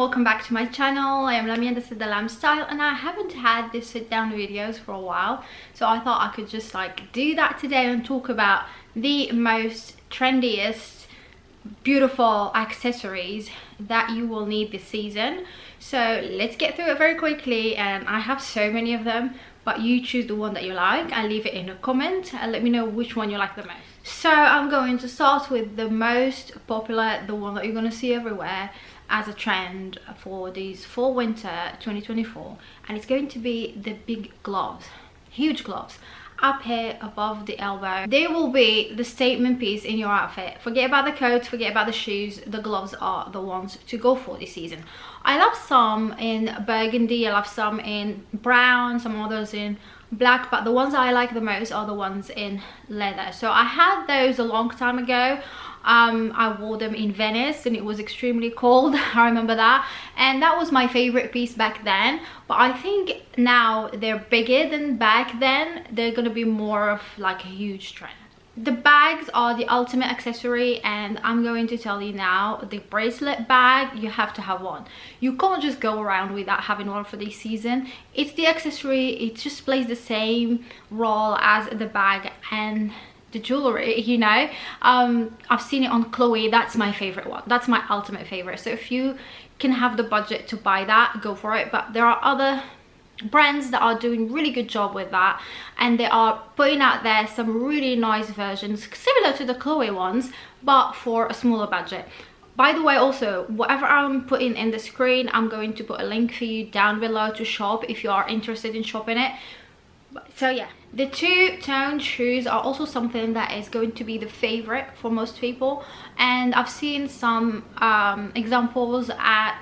welcome back to my channel. I am Lamia and this is the Lam Style, and I haven't had these sit down videos for a while, so I thought I could just like do that today and talk about the most trendiest beautiful accessories that you will need this season. So let's get through it very quickly, and I have so many of them, but you choose the one that you like and leave it in a comment and let me know which one you like the most. So I'm going to start with the most popular, the one that you're going to see everywhere as a trend for these fall winter 2024, and it's going to be the big gloves, huge gloves up here above the elbow. They will be the statement piece in your outfit. Forget about the coats, forget about the shoes, the gloves are the ones to go for this season. I love some in burgundy, I love some in brown, some others in black, but the ones I like the most are the ones in leather. So I had those a long time ago. I wore them in Venice and it was extremely cold. I remember that, and that was my favorite piece back then, but I think now they're bigger than back then. They're gonna be more of like a huge trend. The bags are the ultimate accessory, and I'm going to tell you now, the bracelet bag, you have to have one. You can't just go around without having one for this season. It's the accessory, it just plays the same role as the bag and the jewelry, you know. I've seen it on Chloe. That's my favorite one, that's my ultimate favorite. So if you can have the budget to buy that, go for it. But there are other brands that are doing really good job with that, and they are putting out there some really nice versions similar to the Chloe ones, but for a smaller budget. By the way, also, whatever I'm putting in the screen, I'm going to put a link for you down below to shop if you are interested in shopping it. So yeah, the two-tone shoes are also something that is going to be the favorite for most people, and I've seen some examples at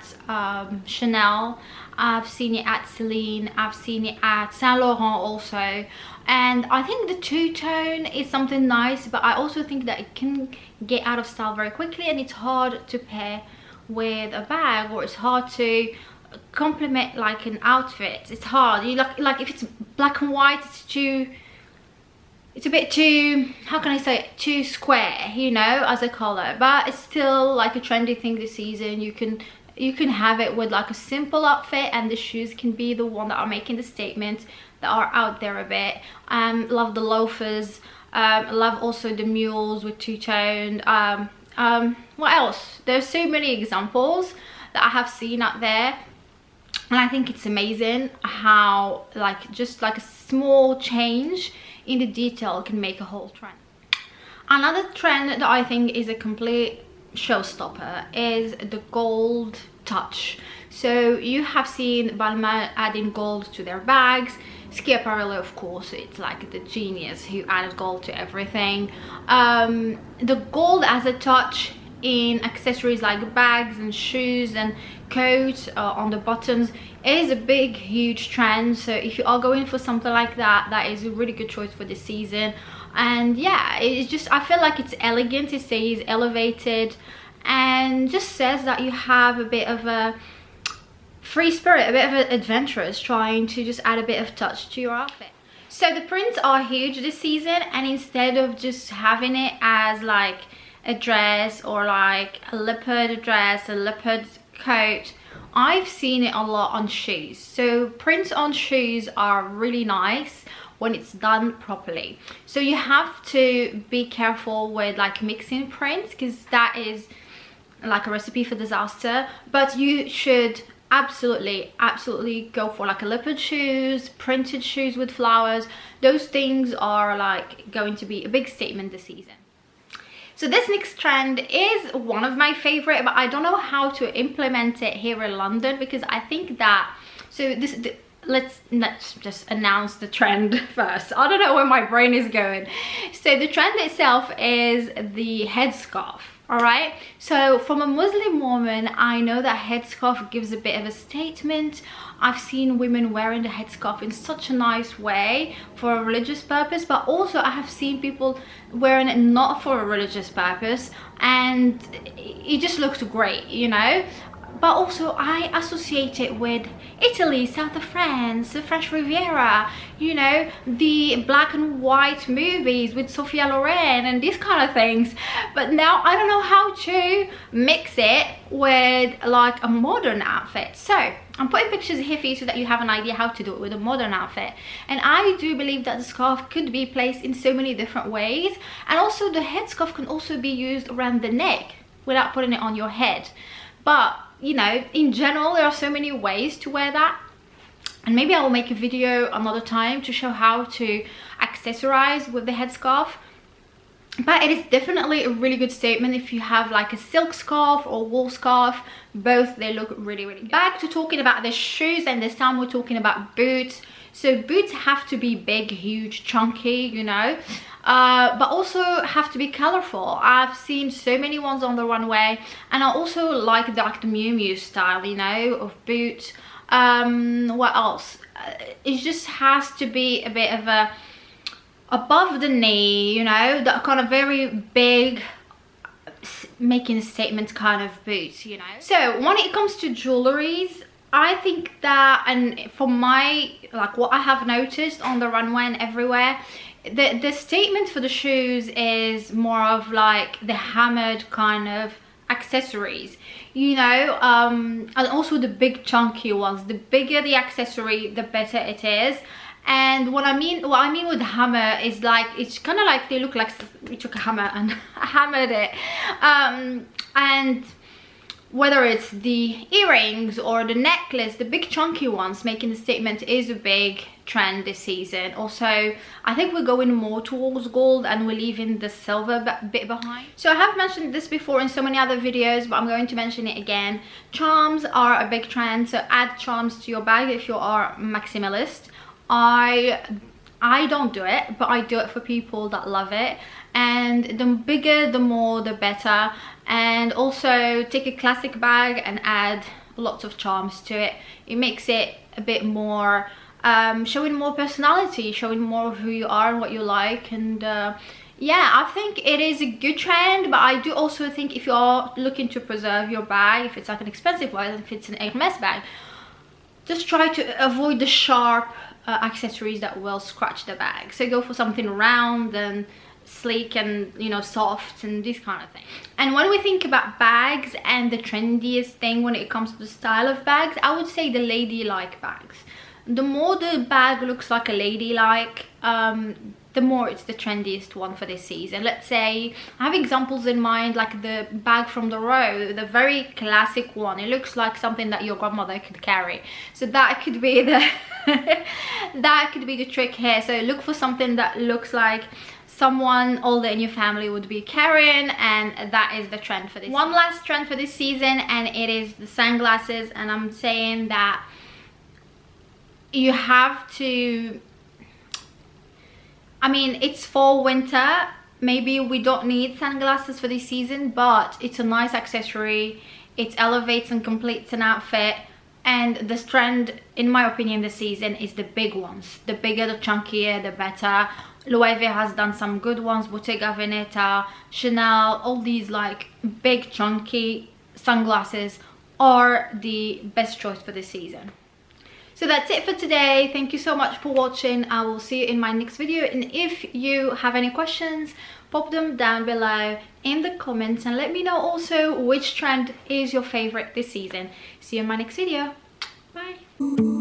Chanel, I've seen it at Celine, I've seen it at Saint Laurent also, and I think the two-tone is something nice, but I also think that it can get out of style very quickly, and it's hard to pair with a bag, or it's hard to complement like an outfit. It's hard. You like if it's black and white, it's a bit too, how can I say it, too square, you know, as a color. But it's still like a trendy thing this season. You can have it with like a simple outfit, and the shoes can be the one that are making the statement, that are out there a bit. Love the loafers. Love also the mules with two-tone. What else? There's so many examples that I have seen out there, and I think it's amazing how like just like a small change in the detail can make a whole trend. Another trend that I think is a complete showstopper is the gold touch. So you have seen Balmain adding gold to their bags. Schiaparelli, of course, it's like the genius who added gold to everything. The gold as a touch in accessories like bags and shoes and coats on the buttons is a big huge trend. So if you are going for something like that, that is a really good choice for this season. And yeah, it's just, I feel like it's elegant, it stays elevated, and just says that you have a bit of a free spirit, a bit of an adventurous, trying to just add a bit of touch to your outfit. So the prints are huge this season, and instead of just having it as like a dress or like a leopard dress, a leopard coat, I've seen it a lot on shoes. So prints on shoes are really nice when it's done properly. So you have to be careful with like mixing prints, because that is like a recipe for disaster. But you should absolutely go for like a leopard shoes, printed shoes with flowers. Those things are like going to be a big statement this season. So this next trend is one of my favorite, but I don't know how to implement it here in London, because I think that, so let's just announce the trend first. I don't know where my brain is going. So the trend itself is the headscarf. All right, so from a Muslim woman, I know that headscarf gives a bit of a statement. I've seen women wearing the headscarf in such a nice way for a religious purpose, but also I have seen people wearing it not for a religious purpose, and it just looks great, you know. but also I associate it with Italy, south of France, the French Riviera, you know, the black and white movies with Sophia Loren and these kind of things. But now I don't know how to mix it with like a modern outfit. So I'm putting pictures here for you so that you have an idea how to do it with a modern outfit. And I do believe that the scarf could be placed in so many different ways, and also the headscarf can also be used around the neck without putting it on your head. But you know, in general, there are so many ways to wear that, and maybe I will make a video another time to show how to accessorize with the headscarf. But it is definitely a really good statement if you have like a silk scarf or wool scarf. Both, they look really, really good. Back to talking about the shoes, and this time we're talking about boots. So boots have to be big, huge, chunky, you know, but also have to be colorful. I've seen so many ones on the runway, and I also like the Miu Miu style, you know, of boots. What else? It just has to be a bit of a above the knee, you know, that kind of very big, making a statement kind of boots, you know. So when it comes to jewelries, I think that, and from my, like what I have noticed on the runway and everywhere, the statement for the shoes is more of like the hammered kind of accessories, you know, and also the big chunky ones. The bigger the accessory, the better it is. And what I mean with hammer is like, it's kind of like they look like we took a hammer and hammered it. And whether it's the earrings or the necklace, the big chunky ones making the statement is a big trend this season. Also, I think we're going more towards gold and we're leaving the silver bit behind. So I have mentioned this before in so many other videos, but I'm going to mention it again. Charms are a big trend, so add charms to your bag if you are maximalist. I don't do it, but I do it for people that love it, and the bigger the more the better. And also take a classic bag and add lots of charms to it. It makes it a bit more showing more personality, showing more of who you are and what you like. And yeah, I think it is a good trend, but I do also think if you are looking to preserve your bag, if it's like an expensive one, if it's an Hermes bag, just try to avoid the sharp accessories that will scratch the bag. So go for something round and sleek and, you know, soft and these kind of things. And when we think about bags and the trendiest thing when it comes to the style of bags, I would say the ladylike bags. The more the bag looks like a ladylike, the more it's the trendiest one for this season. Let's say I have examples in mind, like the bag from the row, the very classic one. It looks like something that your grandmother could carry. So that could be the that could be the trick here. So look for something that looks like someone older in your family would be carrying, and that is the trend for this. One last trend for this season, and it is the sunglasses. And I'm saying that you have to, I mean, it's fall winter, maybe we don't need sunglasses for this season, but it's a nice accessory. It elevates and completes an outfit. And this trend, in my opinion, this season is the big ones. The bigger, the chunkier, the better. Loewe has done some good ones, Bottega Veneta, Chanel, all these like big chunky sunglasses are the best choice for this season. So that's it for today. Thank you so much for watching. I will see you in my next video. And if you have any questions, pop them down below in the comments and let me know also which trend is your favorite this season. See you in my next video. Bye.